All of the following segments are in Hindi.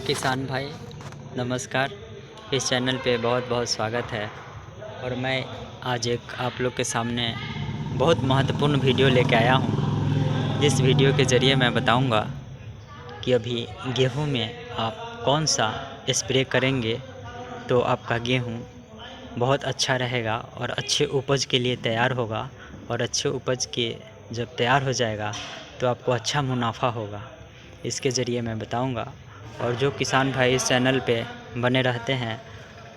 किसान भाई नमस्कार। इस चैनल पे बहुत बहुत स्वागत है। और मैं आज एक आप लोग के सामने बहुत महत्वपूर्ण वीडियो लेके आया हूँ। जिस वीडियो के ज़रिए मैं बताऊँगा कि अभी गेहूं में आप कौन सा स्प्रे करेंगे तो आपका गेहूं बहुत अच्छा रहेगा और अच्छे उपज के लिए तैयार होगा। और अच्छे उपज के जब तैयार हो जाएगा तो आपको अच्छा मुनाफा होगा। इसके ज़रिए मैं बताऊंगा। और जो किसान भाई इस चैनल पे बने रहते हैं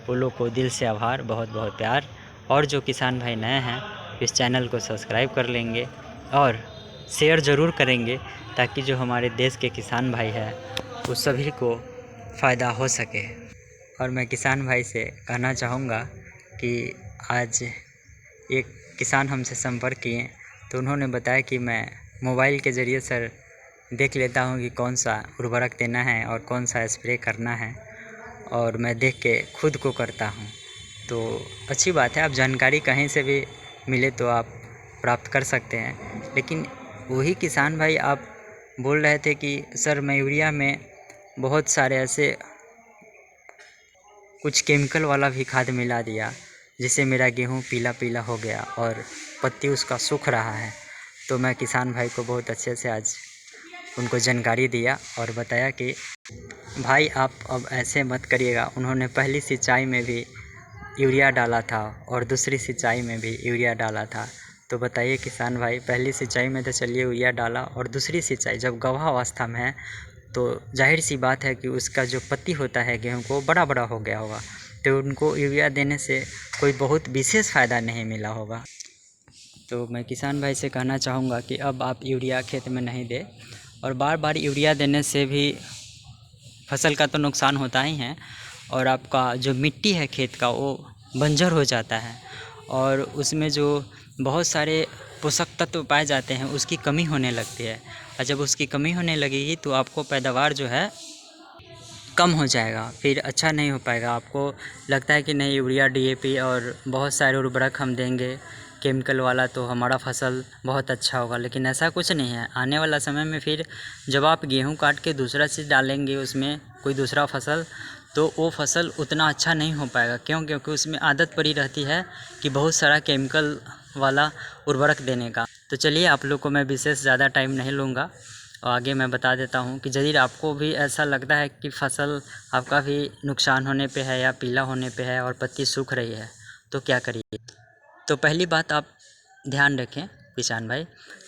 वो लोग को दिल से आभार, बहुत बहुत प्यार। और जो किसान भाई नए हैं इस चैनल को सब्सक्राइब कर लेंगे और शेयर ज़रूर करेंगे ताकि जो हमारे देश के किसान भाई हैं उस सभी को फ़ायदा हो सके। और मैं किसान भाई से कहना चाहूँगा कि आज एक किसान हमसे संपर्क किए तो उन्होंने बताया कि मैं मोबाइल के ज़रिए सर देख लेता हूँ कि कौन सा उर्वरक देना है और कौन सा स्प्रे करना है, और मैं देख के खुद को करता हूँ। तो अच्छी बात है, आप जानकारी कहीं से भी मिले तो आप प्राप्त कर सकते हैं। लेकिन वही किसान भाई आप बोल रहे थे कि सर मैं यूरिया में बहुत सारे ऐसे कुछ केमिकल वाला भी खाद मिला दिया जिससे मेरा गेहूँ पीला पीला हो गया और पत्ती उसका सूख रहा है। तो मैं किसान भाई को बहुत अच्छे से आज उनको जानकारी दिया और बताया कि भाई आप अब ऐसे मत करिएगा। उन्होंने पहली सिंचाई में भी यूरिया डाला था और दूसरी सिंचाई में भी यूरिया डाला था। तो बताइए किसान भाई, पहली सिंचाई में तो चलिए यूरिया डाला और दूसरी सिंचाई जब गवाह अवस्था में है तो जाहिर सी बात है कि उसका जो पत्ती होता है गेहूँ को बड़ा बड़ा हो गया होगा। तो उनको यूरिया देने से कोई बहुत विशेष फ़ायदा नहीं मिला होगा। तो मैं किसान भाई से कहना चाहूँगा कि अब आप यूरिया खेत में नहीं दें। और बार बार यूरिया देने से भी फसल का तो नुकसान होता ही है और आपका जो मिट्टी है खेत का वो बंजर हो जाता है और उसमें जो बहुत सारे पोषक तत्व पाए जाते हैं उसकी कमी होने लगती है। और जब उसकी कमी होने लगेगी तो आपको पैदावार जो है कम हो जाएगा, फिर अच्छा नहीं हो पाएगा। आपको लगता है कि नहीं यूरिया डीएपी और बहुत सारे उर्वरक हम देंगे केमिकल वाला तो हमारा फसल बहुत अच्छा होगा, लेकिन ऐसा कुछ नहीं है। आने वाला समय में फिर जब आप गेहूं काट के दूसरा चीज़ डालेंगे उसमें कोई दूसरा फसल, तो वो फसल उतना अच्छा नहीं हो पाएगा। क्यों? क्योंकि उसमें आदत पड़ी रहती है कि बहुत सारा केमिकल वाला उर्वरक देने का। तो चलिए आप लोग को मैं विशेष ज़्यादा टाइम नहीं लूँगा और आगे मैं बता देता हूँ कि यदि आपको भी ऐसा लगता है कि फसल आपका भी नुकसान होने पे है या पीला होने पे है और पत्ती सूख रही है तो क्या करिए। तो पहली बात आप ध्यान रखें किसान भाई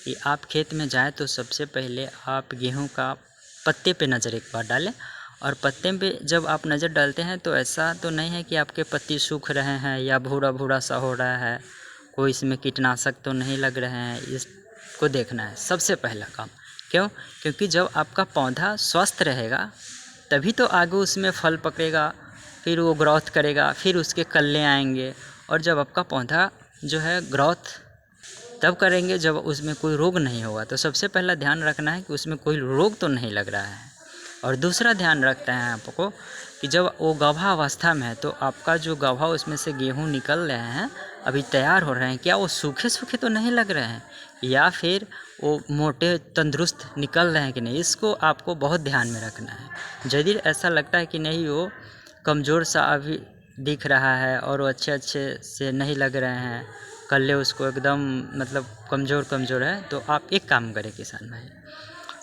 कि आप खेत में जाएं तो सबसे पहले आप गेहूं का पत्ते पे नज़र एक बार डालें। और पत्ते पे जब आप नज़र डालते हैं तो ऐसा तो नहीं है कि आपके पत्ती सूख रहे हैं या भूरा भूरा सा हो रहा है, कोई इसमें कीटनाशक तो नहीं लग रहे हैं, इसको देखना है सबसे पहला काम। क्यों? क्योंकि जब आपका पौधा स्वस्थ रहेगा तभी तो आगे उसमें फल पकड़ेगा, फिर वो ग्रोथ करेगा, फिर उसके कल्ले आएंगे। और जब आपका पौधा जो है ग्रोथ तब करेंगे जब उसमें कोई रोग नहीं होगा। तो सबसे पहला ध्यान रखना है कि उसमें कोई रोग तो नहीं लग रहा है। और दूसरा ध्यान रखते हैं आपको कि जब वो गवाह अवस्था में है तो आपका जो गवाह उसमें से गेहूँ निकल रहे हैं अभी तैयार हो रहे हैं, क्या वो सूखे सूखे तो नहीं लग रहे हैं या फिर वो मोटे तंदुरुस्त निकल रहे हैं कि नहीं, इसको आपको बहुत ध्यान में रखना है। यदि ऐसा लगता है कि नहीं वो कमज़ोर सा अभी दिख रहा है और वो अच्छे से नहीं लग रहे हैं, कल्ले उसको एकदम मतलब कमज़ोर है, तो आप एक काम करें किसान भाई,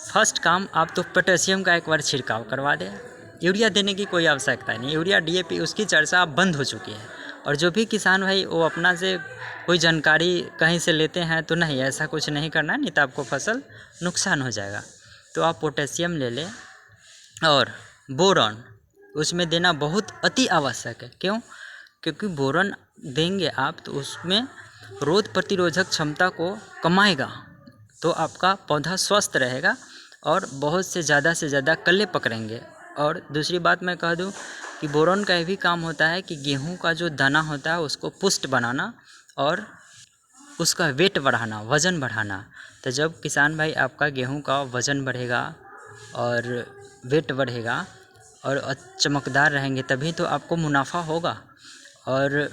फर्स्ट काम आप तो पोटेशियम का एक बार छिड़काव करवा दें। यूरिया देने की कोई आवश्यकता नहीं, यूरिया डीएपी उसकी चर्चा अब बंद हो चुकी है। और जो भी किसान भाई वो अपना से कोई जानकारी कहीं से लेते हैं तो नहीं, ऐसा कुछ नहीं करना है, नहीं तो आपको फसल नुकसान हो जाएगा। तो आप पोटेशियम ले लें और बोरॉन उसमें देना बहुत अति आवश्यक है। क्यों? क्योंकि बोरॉन देंगे आप तो उसमें रोग प्रतिरोधक क्षमता को कमाएगा, तो आपका पौधा स्वस्थ रहेगा और बहुत से ज़्यादा कल्ले पकड़ेंगे। और दूसरी बात मैं कह दूं कि बोरॉन का ये भी काम होता है कि गेहूं का जो दाना होता है उसको पुष्ट बनाना और उसका वेट बढ़ाना, वज़न बढ़ाना। तो जब किसान भाई आपका गेहूं का वज़न बढ़ेगा और वेट बढ़ेगा और चमकदार रहेंगे तभी तो आपको मुनाफा होगा। और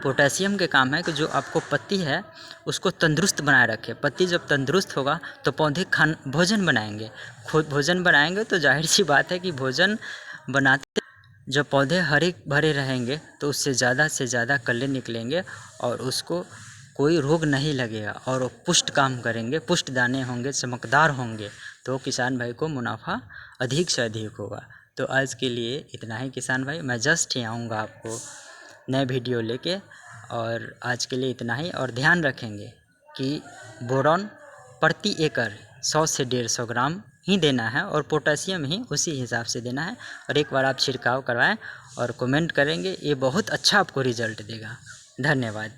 पोटेशियम के काम है कि जो आपको पत्ती है उसको तंदुरुस्त बनाए रखे। पत्ती जब तंदुरुस्त होगा तो पौधे भोजन बनाएंगे, खुद भोजन बनाएंगे तो जाहिर सी बात है कि भोजन बनाते जब पौधे हरे भरे रहेंगे तो उससे ज़्यादा से ज़्यादा कलर निकलेंगे और उसको कोई रोग नहीं लगेगा और वो पुष्ट काम करेंगे, पुष्ट दाने होंगे, चमकदार होंगे, तो किसान भाई को मुनाफा अधिक से अधिक होगा। तो आज के लिए इतना ही किसान भाई, मैं जस्ट ही आऊँगा आपको नए वीडियो लेके, और आज के लिए इतना ही। और ध्यान रखेंगे कि बोरॉन प्रति एकड़ 100 से 150 ग्राम ही देना है और पोटेशियम ही उसी हिसाब से देना है। और एक बार आप छिड़काव करवाएं और कमेंट करेंगे, ये बहुत अच्छा आपको रिजल्ट देगा। धन्यवाद।